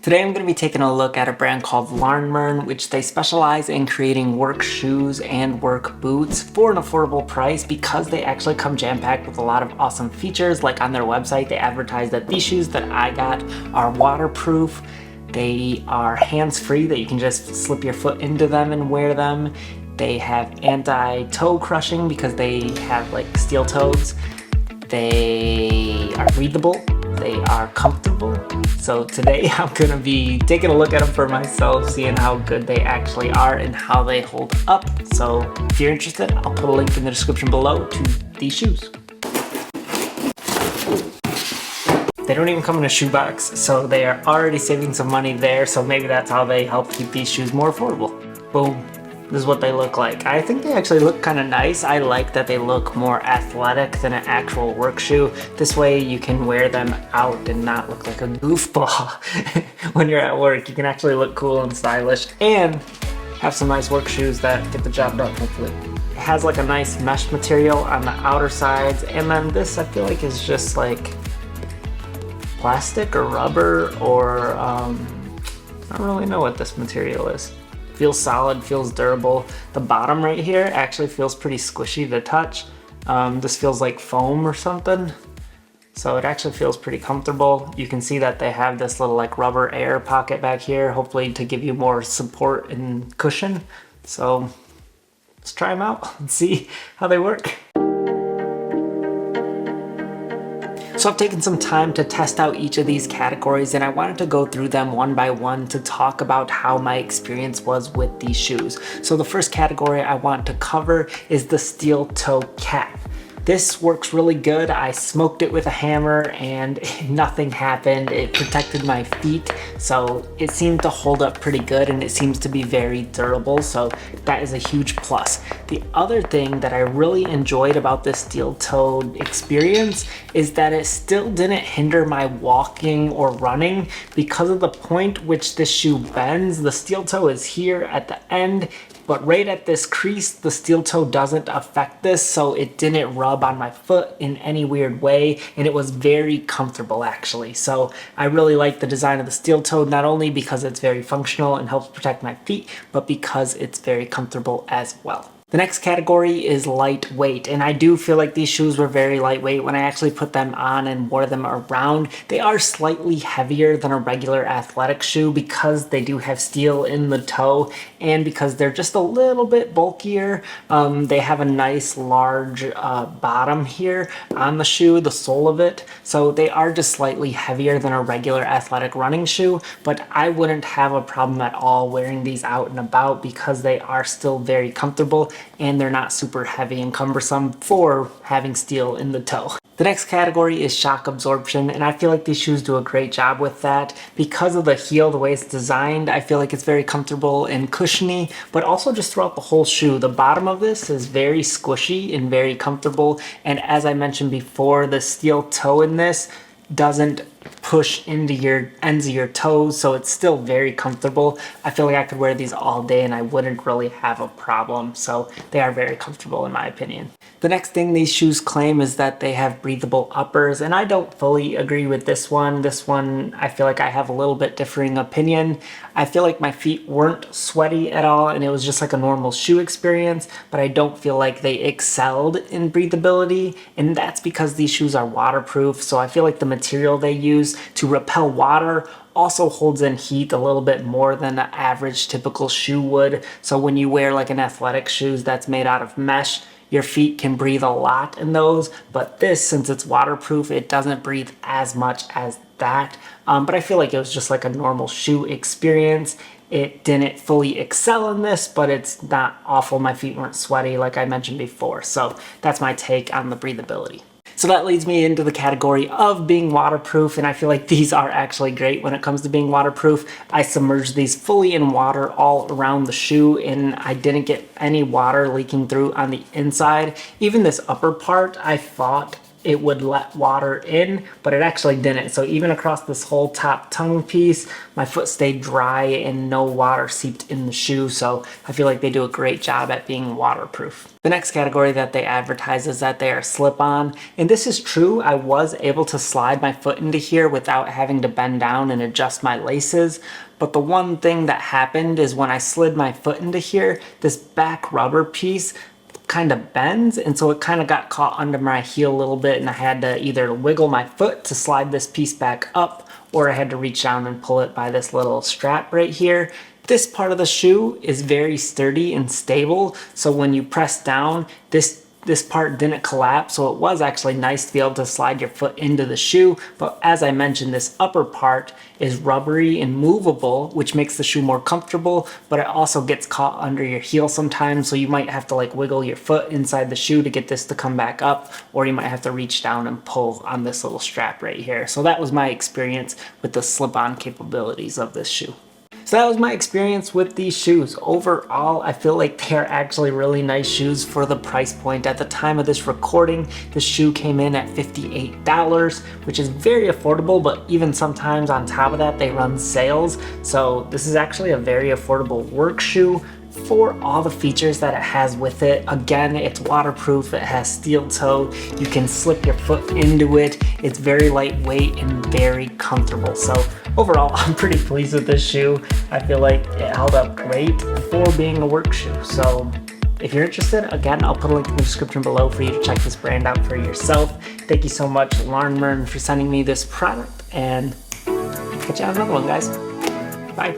Today I'm going to be taking a look at a brand called Larnmern, which they specialize in creating work shoes and work boots for an affordable price because they actually come jam-packed with a lot of awesome features. Like on their website, they advertise that these shoes that I got are waterproof. They are hands-free, that you can just slip your foot into them and wear them. They have anti-toe crushing because they have like steel toes. They are breathable. They are comfortable. So today I'm gonna be taking a look at them for myself, seeing how good they actually are and how they hold up. So if you're interested, I'll put a link in the description below to these shoes. They don't even come in a shoebox, so they are already saving some money there. So maybe that's how they help keep these shoes more affordable. Boom. This is what they look like. I think they actually look kind of nice. I like that they look more athletic than an actual work shoe. This way you can wear them out and not look like a goofball when you're at work. You can actually look cool and stylish and have some nice work shoes that get the job done, hopefully. It has like a nice mesh material on the outer sides, and then this I feel like is just like plastic or rubber or I don't really know what this material is. Feels solid, feels durable. The bottom right here actually feels pretty squishy to touch. This feels like foam or something. So it actually feels pretty comfortable. You can see that they have this little like rubber air pocket back here, hopefully to give you more support and cushion. So let's try them out and see how they work. So I've taken some time to test out each of these categories, and I wanted to go through them one by one to talk about how my experience was with these shoes. So the first category I want to cover is the steel toe cap. This works really good. I smoked it with a hammer and nothing happened. It protected my feet, so it seemed to hold up pretty good, and it seems to be very durable, so that is a huge plus. The other thing that I really enjoyed about this steel-toed experience is that it still didn't hinder my walking or running because of the point which this shoe bends. The steel toe is here at the end, but right at this crease, the steel toe doesn't affect this, so it didn't rub on my foot in any weird way, and it was very comfortable actually. So I really like the design of the steel toe, not only because it's very functional and helps protect my feet, but because it's very comfortable as well. The next category is lightweight, and I do feel like these shoes were very lightweight when I actually put them on and wore them around. They are slightly heavier than a regular athletic shoe because they do have steel in the toe and because they're just a little bit bulkier. They have a nice large bottom here on the shoe, the sole of it, so they are just slightly heavier than a regular athletic running shoe, but I wouldn't have a problem at all wearing these out and about because they are still very comfortable and they're not super heavy and cumbersome for having steel in the toe. The next category is shock absorption, and I feel like these shoes do a great job with that. Because of the heel, the way it's designed, I feel like it's very comfortable and cushiony, but also just throughout the whole shoe. The bottom of this is very squishy and very comfortable, and as I mentioned before, the steel toe in this doesn't push into your ends of your toes, so it's still very comfortable. I feel like I could wear these all day and I wouldn't really have a problem, so they are very comfortable in my opinion. The next thing these shoes claim is that they have breathable uppers, and I don't fully agree with this one. This one, I feel like I have a little bit differing opinion. I feel like my feet weren't sweaty at all and it was just like a normal shoe experience, but I don't feel like they excelled in breathability, and that's because these shoes are waterproof, so I feel like the material they use to repel water also holds in heat a little bit more than the average typical shoe would. So when you wear like an athletic shoes that's made out of mesh, your feet can breathe a lot in those, but this, since it's waterproof, it doesn't breathe as much as that. But I feel like it was just like a normal shoe experience. It didn't fully excel in this, but it's not awful. My feet weren't sweaty like I mentioned before. So that's my take on the breathability. So that leads me into the category of being waterproof, and I feel like these are actually great when it comes to being waterproof. I submerged these fully in water all around the shoe, and I didn't get any water leaking through on the inside. Even this upper part, I thought it would let water in, but it actually didn't. So even across this whole top tongue piece, my foot stayed dry and no water seeped in the shoe. So I feel like they do a great job at being waterproof. The next category that they advertise is that they are slip-on. And this is true. I was able to slide my foot into here without having to bend down and adjust my laces. But the one thing that happened is when I slid my foot into here, this back rubber piece kind of bends, and so it kind of got caught under my heel a little bit, and I had to either wiggle my foot to slide this piece back up, or I had to reach down and pull it by this little strap right here. This part of the shoe is very sturdy and stable, so when you press down, this part didn't collapse, so it was actually nice to be able to slide your foot into the shoe. But as I mentioned, this upper part is rubbery and movable, which makes the shoe more comfortable, but it also gets caught under your heel sometimes, so you might have to like wiggle your foot inside the shoe to get this to come back up, or you might have to reach down and pull on this little strap right here. So that was my experience with the slip-on capabilities of this shoe. So that was my experience with these shoes. Overall, I feel like they're actually really nice shoes for the price point. At the time of this recording, the shoe came in at $58, which is very affordable, but even sometimes on top of that, they run sales. So this is actually a very affordable work shoe for all the features that it has with it. Again, it's waterproof, it has steel toe, you can slip your foot into it, it's very lightweight and very comfortable. So overall, I'm pretty pleased with this shoe. I feel like it held up great for being a work shoe. So if you're interested, again, I'll put a link in the description below for you to check this brand out for yourself. Thank you so much, Larnmern, for sending me this product, and catch you on another one, guys. Bye.